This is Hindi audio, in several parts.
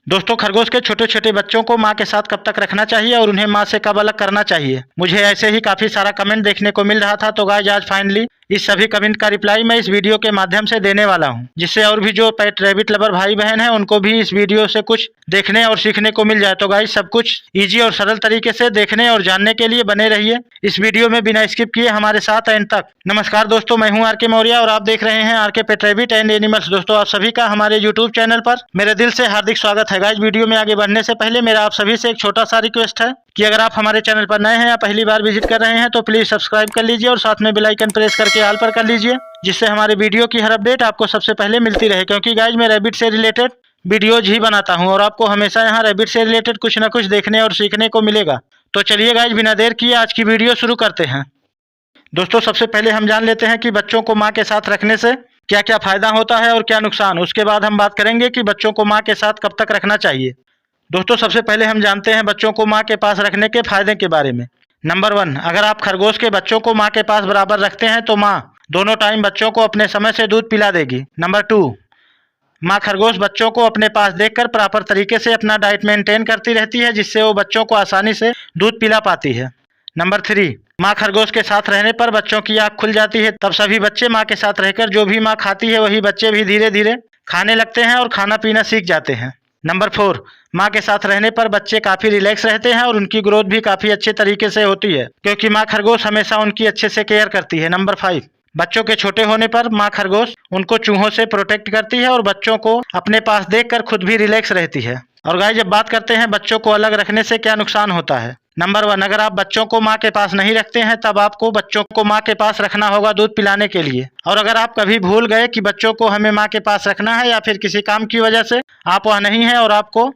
दोस्तों, खरगोश के छोटे छोटे बच्चों को माँ के साथ कब तक रखना चाहिए और उन्हें माँ से कब अलग करना चाहिए। मुझे ऐसे ही काफ़ी सारा कमेंट देखने को मिल रहा था, तो गाइस आज फाइनली इस सभी कमेंट का रिप्लाई मैं इस वीडियो के माध्यम से देने वाला हूं, जिससे और भी जो पेट रैबिट लवर भाई बहन हैं उनको भी इस वीडियो से कुछ देखने और सीखने को मिल जाए। तो गाइस सब कुछ ईजी और सरल तरीके से देखने और जानने के लिए बने रहिए इस वीडियो में बिना स्किप किए हमारे साथ एंड तक। नमस्कार दोस्तों, मैं हूं आर.के. मौर्य और आप देख रहे हैं R K. Pet rabbit and animals. दोस्तों, आप सभी का हमारे यूट्यूब चैनल पर मेरे दिल से हार्दिक स्वागत है। गाइस वीडियो में आगे बढ़ने से पहले मेरा आप सभी से एक छोटा सा रिक्वेस्ट है कि अगर आप हमारे चैनल पर नए हैं या पहली बार विजिट कर रहे हैं तो प्लीज सब्सक्राइब कर लीजिए और साथ में बेल आइकन प्रेस करके ऑल पर कर लीजिए, जिससे हमारे वीडियो की हर अपडेट आपको सबसे पहले मिलती रहे। क्योंकि गाइस मैं रैबिट से रिलेटेड वीडियोज ही बनाता हूं और आपको हमेशा यहाँ रैबिट से रिलेटेड कुछ ना कुछ देखने और सीखने को मिलेगा। तो चलिए गाइस बिना देर किए आज की वीडियो शुरू करते हैं। दोस्तों, सबसे पहले हम जान लेते हैं कि बच्चों को माँ के साथ रखने से क्या क्या फायदा होता है और क्या नुकसान। उसके बाद हम बात करेंगे कि बच्चों को माँ के साथ कब तक रखना चाहिए। दोस्तों, सबसे पहले हम जानते हैं बच्चों को माँ के पास रखने के फायदे के बारे में। नंबर 1, अगर आप खरगोश के बच्चों को माँ के पास बराबर रखते हैं तो माँ दोनों टाइम बच्चों को अपने समय से दूध पिला देगी। नंबर 2, माँ खरगोश बच्चों को अपने पास देखकर प्रॉपर तरीके से अपना डाइट मेंटेन करती रहती है, जिससे वो बच्चों को आसानी से दूध पिला पाती है। नंबर 3, माँ खरगोश के साथ रहने पर बच्चों की आँख खुल जाती है, तब सभी बच्चे माँ के साथ रहकर जो भी माँ खाती है वही बच्चे भी धीरे धीरे खाने लगते हैं और खाना पीना सीख जाते हैं। नंबर 4, माँ के साथ रहने पर बच्चे काफ़ी रिलैक्स रहते हैं और उनकी ग्रोथ भी काफ़ी अच्छे तरीके से होती है, क्योंकि माँ खरगोश हमेशा उनकी अच्छे से केयर करती है। नंबर 5, बच्चों के छोटे होने पर माँ खरगोश उनको चूहों से प्रोटेक्ट करती है और बच्चों को अपने पास देखकर खुद भी रिलैक्स रहती है। और गाइस जब बात करते हैं बच्चों को अलग रखने से क्या नुकसान होता है। नंबर 1, अगर आप बच्चों को माँ के पास नहीं रखते हैं तब आपको बच्चों को माँ के पास रखना होगा दूध पिलाने के लिए। और अगर आप कभी भूल गए कि बच्चों को हमें माँ के पास रखना है या फिर किसी काम की वजह से आप वहाँ नहीं हैं और आपको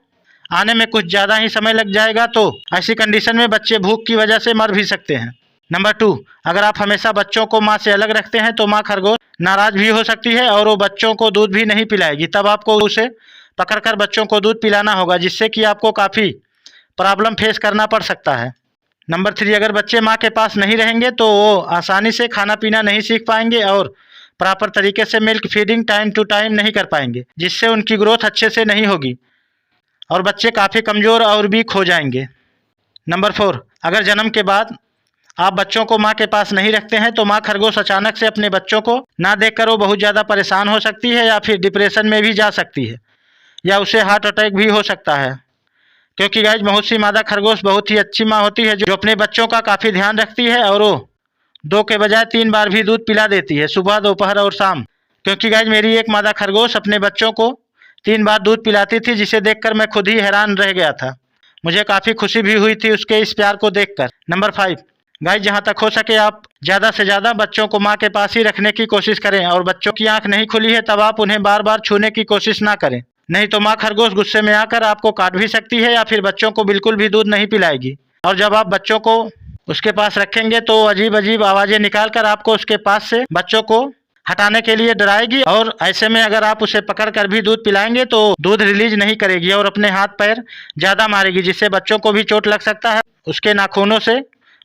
आने में कुछ ज़्यादा ही समय लग जाएगा, तो ऐसी कंडीशन में बच्चे भूख की वजह से मर भी सकते हैं। नंबर 2, अगर आप हमेशा बच्चों को माँ से अलग रखते हैं तो माँ खरगोश नाराज भी हो सकती है और वो बच्चों को दूध भी नहीं पिलाएगी, तब आपको उसे पकड़कर बच्चों को दूध पिलाना होगा, जिससे कि आपको काफ़ी प्रॉब्लम फेस करना पड़ सकता है। नंबर 3, अगर बच्चे माँ के पास नहीं रहेंगे तो वो आसानी से खाना पीना नहीं सीख पाएंगे और प्रॉपर तरीके से milk feeding time to time नहीं कर पाएंगे, जिससे उनकी ग्रोथ अच्छे से नहीं होगी और बच्चे काफ़ी कमज़ोर और वीक हो जाएंगे। नंबर 4, अगर जन्म के बाद आप बच्चों को माँ के पास नहीं रखते हैं तो माँ खरगोश अचानक से अपने बच्चों को ना देखकर वो बहुत ज़्यादा परेशान हो सकती है या फिर डिप्रेशन में भी जा सकती है या उसे हार्ट अटैक भी हो सकता है। क्योंकि गाइस बहुत सी मादा खरगोश बहुत ही अच्छी माँ होती है जो अपने बच्चों का काफ़ी ध्यान रखती है और वो 2 के बजाय 3 बार भी दूध पिला देती है, सुबह दोपहर और शाम। क्योंकि गाइस मेरी एक मादा खरगोश अपने बच्चों को 3 बार दूध पिलाती थी, जिसे देखकर मैं खुद ही हैरान रह गया था। मुझे काफ़ी खुशी भी हुई थी उसके इस प्यार को देखकर। नंबर 5, गाइस जहाँ तक हो सके आप ज़्यादा से ज़्यादा बच्चों को माँ के पास ही रखने की कोशिश करें और बच्चों की आँख नहीं खुली है तब आप उन्हें बार बार छूने की कोशिश ना करें, नहीं तो माँ खरगोश गुस्से में आकर आपको काट भी सकती है या फिर बच्चों को बिल्कुल भी दूध नहीं पिलाएगी। और जब आप बच्चों को उसके पास रखेंगे तो अजीब अजीब आवाज़ें निकाल कर आपको उसके पास से बच्चों को हटाने के लिए डराएगी और ऐसे में अगर आप उसे पकड़ कर भी दूध पिलाएंगे तो दूध रिलीज नहीं करेगी और अपने हाथ पैर ज़्यादा मारेगी, जिससे बच्चों को भी चोट लग सकता है। उसके नाखूनों से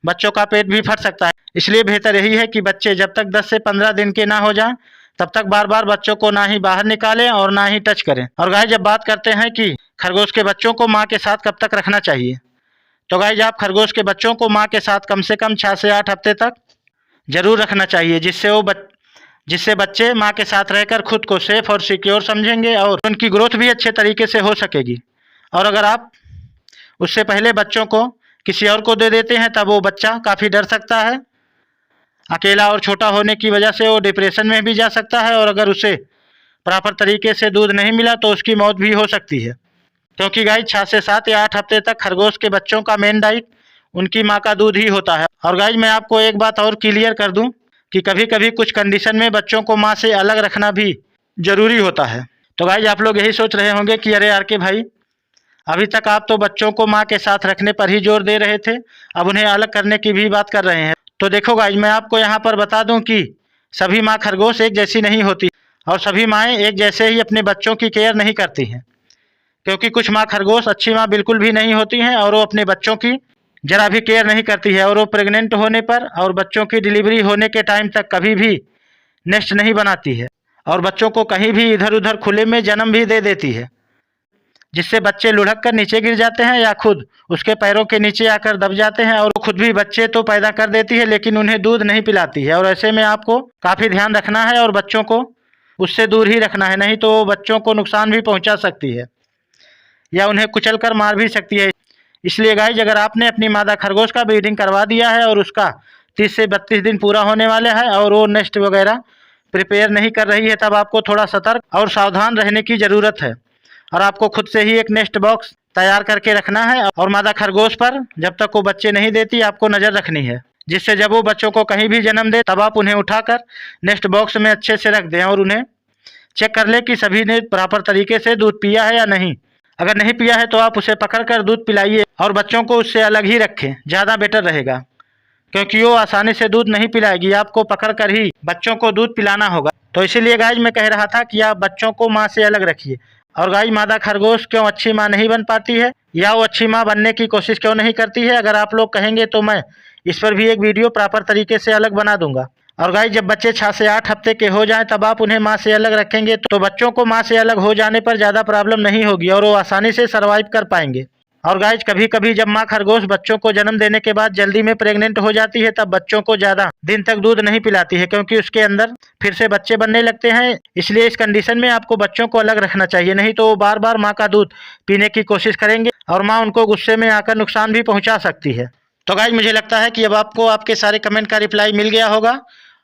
बच्चों का पेट भी फट सकता है। इसलिए बेहतर यही है कि बच्चे जब तक 10 से 15 दिन के ना हो जाएं तब तक बार बार बच्चों को ना ही बाहर निकालें और ना ही टच करें। और गाइस जब बात करते हैं कि खरगोश के बच्चों को माँ के साथ कब तक रखना चाहिए, तो गाइस आप खरगोश के बच्चों को माँ के साथ कम से कम 6 से 8 हफ्ते तक जरूर रखना चाहिए, जिससे बच्चे माँ के साथ रहकर खुद को सेफ और सिक्योर समझेंगे और उनकी ग्रोथ भी अच्छे तरीके से हो सकेगी। और अगर आप उससे पहले बच्चों को किसी और को दे देते हैं तब वो बच्चा काफ़ी डर सकता है, अकेला और छोटा होने की वजह से वो डिप्रेशन में भी जा सकता है और अगर उसे प्रॉपर तरीके से दूध नहीं मिला तो उसकी मौत भी हो सकती है। क्योंकि गाइस 6 से 7 या 8 हफ्ते तक खरगोश के बच्चों का मेन डाइट उनकी माँ का दूध ही होता है। और गाइस मैं आपको एक बात और क्लियर कर दूं कि कभी कभी कुछ कंडीशन में बच्चों को माँ से अलग रखना भी ज़रूरी होता है। तो गाइस आप लोग यही सोच रहे होंगे कि अरे आर के भाई, अभी तक आप तो बच्चों को माँ के साथ रखने पर ही जोर दे रहे थे, अब उन्हें अलग करने की भी बात कर रहे हैं। तो देखो गाइस मैं आपको यहाँ पर बता दूं कि सभी माँ खरगोश एक जैसी नहीं होती और सभी माएँ एक जैसे ही अपने बच्चों की केयर नहीं करती हैं। क्योंकि कुछ माँ खरगोश अच्छी माँ बिल्कुल भी नहीं होती हैं और वो अपने बच्चों की जरा भी केयर नहीं करती है और वो प्रेग्नेंट होने पर और बच्चों की डिलीवरी होने के टाइम तक कभी भी नेस्ट नहीं बनाती है और बच्चों को कहीं भी इधर उधर खुले में जन्म भी दे देती है, जिससे बच्चे लुढ़क कर नीचे गिर जाते हैं या खुद उसके पैरों के नीचे आकर दब जाते हैं। और खुद भी बच्चे तो पैदा कर देती है लेकिन उन्हें दूध नहीं पिलाती है। और ऐसे में आपको काफ़ी ध्यान रखना है और बच्चों को उससे दूर ही रखना है, नहीं तो बच्चों को नुकसान भी पहुंचा सकती है या उन्हें कुचल कर मार भी सकती है। इसलिए गाइज, अगर आपने अपनी मादा खरगोश का ब्रीडिंग करवा दिया है और उसका 30 से 32 दिन पूरा होने वाले हैं और वो नेस्ट वगैरह प्रिपेयर नहीं कर रही है, तब आपको थोड़ा सतर्क और सावधान रहने की ज़रूरत है। और आपको खुद से ही एक नेस्ट बॉक्स तैयार करके रखना है और मादा खरगोश पर जब तक वो बच्चे नहीं देती आपको नज़र रखनी है, जिससे जब वो बच्चों को कहीं भी जन्म दे तब आप उन्हें उठाकर नेस्ट बॉक्स में अच्छे से रख दें और उन्हें चेक कर लें कि सभी ने प्रॉपर तरीके से दूध पिया है या नहीं। अगर नहीं पिया है तो आप उसे पकड़कर दूध पिलाइए और बच्चों को उससे अलग ही रखें, ज़्यादा बेटर रहेगा, क्योंकि वो आसानी से दूध नहीं पिलाएगी, आपको पकड़कर ही बच्चों को दूध पिलाना होगा। तो इसीलिए गाइज मैं कह रहा था कि आप बच्चों को माँ से अलग रखिए। और गाइज, मादा खरगोश क्यों अच्छी माँ नहीं बन पाती है या वो अच्छी माँ बनने की कोशिश क्यों नहीं करती है, अगर आप लोग कहेंगे तो मैं इस पर भी एक वीडियो प्रॉपर तरीके से अलग बना दूंगा। और गाइज, जब बच्चे 6 से 8 हफ्ते के हो जाएं तब आप उन्हें माँ से अलग रखेंगे तो बच्चों को माँ से अलग हो जाने पर ज़्यादा प्रॉब्लम नहीं होगी और वो आसानी से सर्वाइव कर पाएंगे। और गाइज, कभी कभी जब माँ खरगोश बच्चों को जन्म देने के बाद जल्दी में प्रेग्नेंट हो जाती है तब बच्चों को ज़्यादा दिन तक दूध नहीं पिलाती है, क्योंकि उसके अंदर फिर से बच्चे बनने लगते हैं। इसलिए इस कंडीशन में आपको बच्चों को अलग रखना चाहिए, नहीं तो वो बार बार माँ का दूध पीने की कोशिश करेंगे और माँ उनको गुस्से में आकर नुकसान भी पहुँचा सकती है। तो गाइज, मुझे लगता है कि अब आपको आपके सारे कमेंट का रिप्लाई मिल गया होगा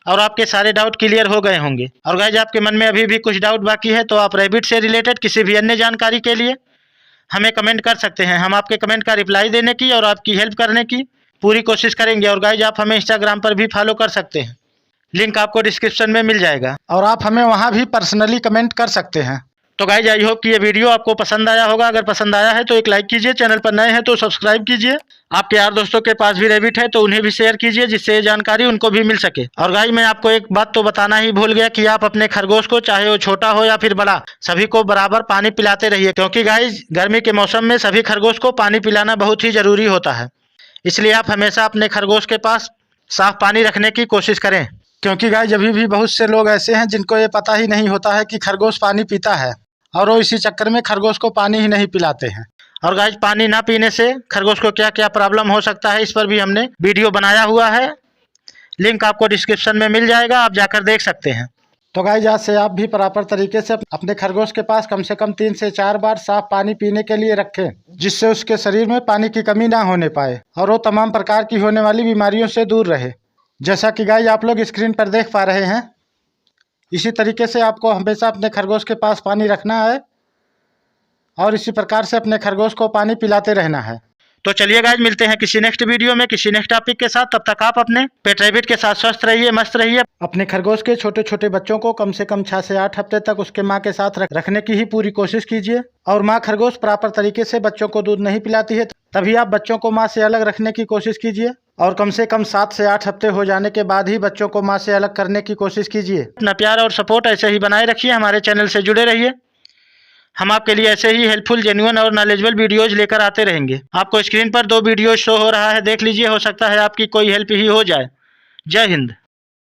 और आपके सारे डाउट क्लियर हो गए होंगे। और गाइज, आपके मन में अभी भी कुछ डाउट बाकी है तो आप रैबिट से रिलेटेड किसी भी अन्य जानकारी के लिए हमें कमेंट कर सकते हैं। हम आपके कमेंट का रिप्लाई देने की और आपकी हेल्प करने की पूरी कोशिश करेंगे। और गाइज, आप हमें इंस्टाग्राम पर भी फॉलो कर सकते हैं, लिंक आपको डिस्क्रिप्शन में मिल जाएगा और आप हमें वहां भी पर्सनली कमेंट कर सकते हैं। तो गाइज, आई होप कि ये वीडियो आपको पसंद आया होगा। अगर पसंद आया है तो एक लाइक कीजिए, चैनल पर नए हैं तो सब्सक्राइब कीजिए। आपके यार दोस्तों के पास भी रैबिट है तो उन्हें भी शेयर कीजिए, जिससे ये जानकारी उनको भी मिल सके। और गाइज, मैं आपको एक बात तो बताना ही भूल गया कि आप अपने खरगोश को, चाहे वो छोटा हो या फिर बड़ा, सभी को बराबर पानी पिलाते रहिए, क्योंकि गाइज गर्मी के मौसम में सभी खरगोश को पानी पिलाना बहुत ही ज़रूरी होता है। इसलिए आप हमेशा अपने खरगोश के पास साफ पानी रखने की कोशिश करें, क्योंकि गाइज अभी भी बहुत से लोग ऐसे हैं जिनको ये पता ही नहीं होता है कि खरगोश पानी पीता है और वो इसी चक्कर में खरगोश को पानी ही नहीं पिलाते हैं। और गाइज, पानी ना पीने से खरगोश को क्या क्या प्रॉब्लम हो सकता है इस पर भी हमने वीडियो बनाया हुआ है, लिंक आपको डिस्क्रिप्शन में मिल जाएगा, आप जाकर देख सकते हैं। तो गाइज, आज से आप भी प्रॉपर तरीके से अपने खरगोश के पास कम से कम 3 से 4 बार साफ पानी पीने के लिए रखें, जिससे उसके शरीर में पानी की कमी ना होने पाए और वो तमाम प्रकार की होने वाली बीमारियों से दूर रहे। जैसा कि गाइज आप लोग स्क्रीन पर देख पा रहे हैं, इसी तरीके से आपको हमेशा अपने खरगोश के पास पानी रखना है और इसी प्रकार से अपने खरगोश को पानी पिलाते रहना है। तो चलिए गाइज, मिलते हैं किसी नेक्स्ट वीडियो में किसी नेक्स्ट टॉपिक के साथ। तब तक आप अपने पेट रैबिट के साथ स्वस्थ रहिए, मस्त रहिए। अपने खरगोश के छोटे छोटे बच्चों को कम से कम 6 से 8 हफ्ते तक उसके माँ के साथ रखने की ही पूरी कोशिश कीजिए। और माँ खरगोश प्रॉपर तरीके से बच्चों को दूध नहीं पिलाती है, तभी आप बच्चों को माँ से अलग रखने की कोशिश कीजिए और कम से कम 7 से 8 हफ्ते हो जाने के बाद ही बच्चों को माँ से अलग करने की कोशिश कीजिए। अपना प्यार और सपोर्ट ऐसे ही बनाए रखिए, हमारे चैनल से जुड़े रहिए। हम आपके लिए ऐसे ही हेल्पफुल, जेन्युइन और नॉलेजेबल वीडियोज लेकर आते रहेंगे। आपको स्क्रीन पर 2 वीडियो शो हो रहा है, देख लीजिए, हो सकता है आपकी कोई हेल्प ही हो जाए। जय हिंद।